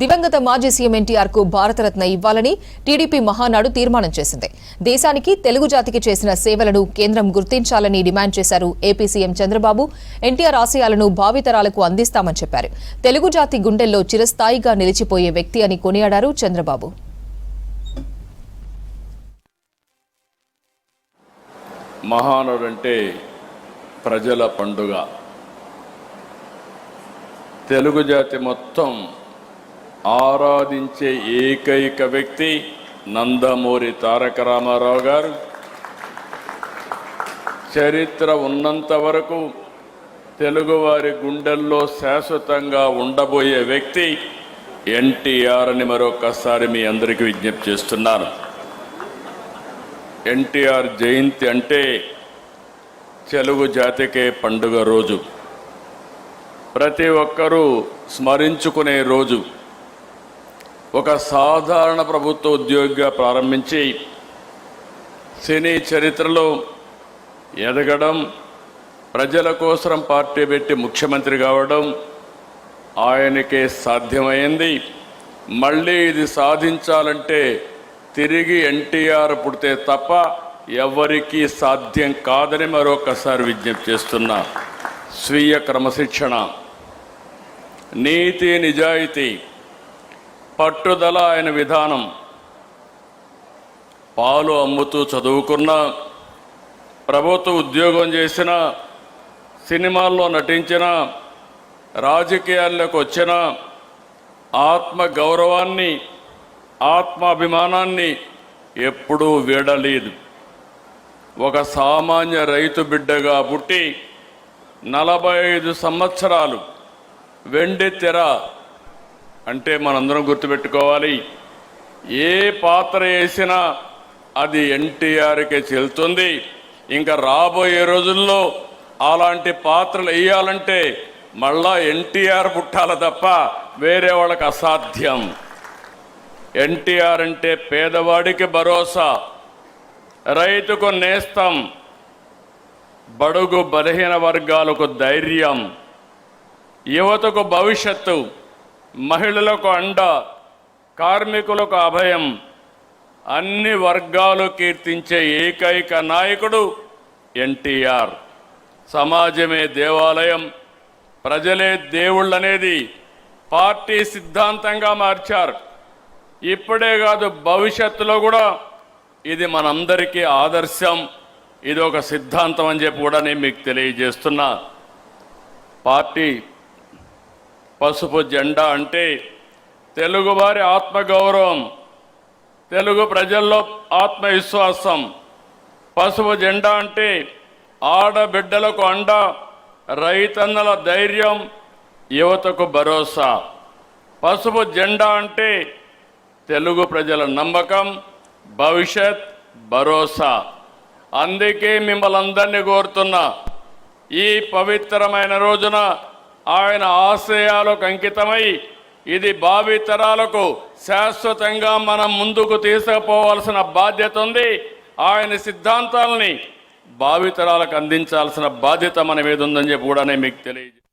దివంగత మాజీ సీఎం ఎన్టీఆర్ కు భారతరత్న ఇవ్వాలని టీడీపీ మహానాడు తీర్మానం చేసింది. దేశానికి తెలుగు జాతికి చేసిన సేవలను కేంద్రం గుర్తించాలని డిమాండ్ చేశారు. ఏపీ సీఎం చంద్రబాబు ఎన్టీఆర్ ఆశయాలను భావితరాలకు అందిస్తామని చెప్పారు. తెలుగు జాతి గుండెల్లో చిరస్థాయిగా నిలిచిపోయే వ్యక్తి అని కొనియాడారు చంద్రబాబు. మహానాడు అంటే ప్రజల పండుగ. తెలుగు జాతి మొత్తం ఆరాధించే ఏకైక వ్యక్తి నందమూరి తారక రామారావు గారు. చరిత్ర ఉన్నంత వరకు తెలుగువారి గుండెల్లో శాశ్వతంగా ఉండబోయే వ్యక్తి ఎన్టీఆర్ అని మరొకసారి మీ అందరికీ విజ్ఞప్తి చేస్తున్నాను. ఎన్టీఆర్ జయంతి అంటే తెలుగు జాతికే పండుగ రోజు, ప్రతి ఒక్కరూ స్మరించుకునే రోజు. ఒక సాధారణ ప్రభుత్వ ఉద్యోగిగా ప్రారంభించి సినీ చరిత్రలో ఎదగడం, ప్రజల కోసం పార్టీ పెట్టి ముఖ్యమంత్రి కావడం ఆయనకే సాధ్యమైంది. మళ్ళీ ఇది సాధించాలంటే తిరిగి ఎన్టీఆర్ పుడితే తప్ప ఎవరికీ సాధ్యం కాదని మరొకసారి విజ్ఞప్తి చేస్తున్నా. స్వీయ క్రమశిక్షణ, నీతి, నిజాయితీ, పట్టుదల ఆయన విధానం. పాలు అమ్ముతూ చదువుకున్న, ప్రభుత్వ ఉద్యోగం చేసిన, సినిమాల్లో నటించిన, రాజకీయాల్లోకి వచ్చిన ఆత్మ గౌరవాన్ని, ఆత్మాభిమానాన్ని ఎప్పుడూ వీడలేదు. ఒక సామాన్య రైతు బిడ్డగా పుట్టి 45 సంవత్సరాలు వెండి తెర అంటే మనందరం గుర్తుపెట్టుకోవాలి, ఏ పాత్ర వేసినా అది ఎన్టీఆర్కే చెల్లుతుంది. ఇంకా రాబోయే రోజుల్లో అలాంటి పాత్రలు వేయాలంటే మళ్ళా ఎన్టీఆర్ పుట్టాల తప్ప వేరే వాళ్ళకి అసాధ్యం. ఎన్టీఆర్ అంటే పేదవాడికి భరోసా, రైతుకు నేస్తం, బడుగు బలహీన వర్గాలకు ధైర్యం, యువతకు భవిష్యత్తు, మహిళలకు అండ, కార్మికులకు అభయం. అన్ని వర్గాలు కీర్తించే ఏకైక నాయకుడు ఎన్టీఆర్. సమాజమే దేవాలయం, ప్రజలే దేవుళ్ళనేది పార్టీ సిద్ధాంతంగా మార్చారు. ఇప్పుడే కాదు, భవిష్యత్తులో కూడా ఇది మనందరికీ ఆదర్శం, ఇది ఒక సిద్ధాంతం అని చెప్పి కూడా నేను మీకు తెలియజేస్తున్నా. పార్టీ పసుపు జెండా అంటే తెలుగువారి ఆత్మగౌరవం, తెలుగు ప్రజల్లో ఆత్మవిశ్వాసం. పసుపు జెండా అంటే ఆడబిడ్డలకు అండ, రైతన్నల ధైర్యం, యువతకు భరోసా. పసుపు జెండా అంటే తెలుగు ప్రజల నమ్మకం, భవిష్యత్, భరోసా. అందుకే మిమ్మల్ని అందరినీ కోరుతున్నా, ఈ పవిత్రమైన రోజున ఆయన ఆశయాలకు అంకితమై ఇది భావితరాలకు శాశ్వతంగా మనం ముందుకు తీసుకుపోవాల్సిన బాధ్యత ఉంది. ఆయన సిద్ధాంతాలని భావితరాలకు అందించాల్సిన బాధ్యత మన మీద ఉందని చెప్పి కూడా నేను మీకు తెలియజేస్తాను.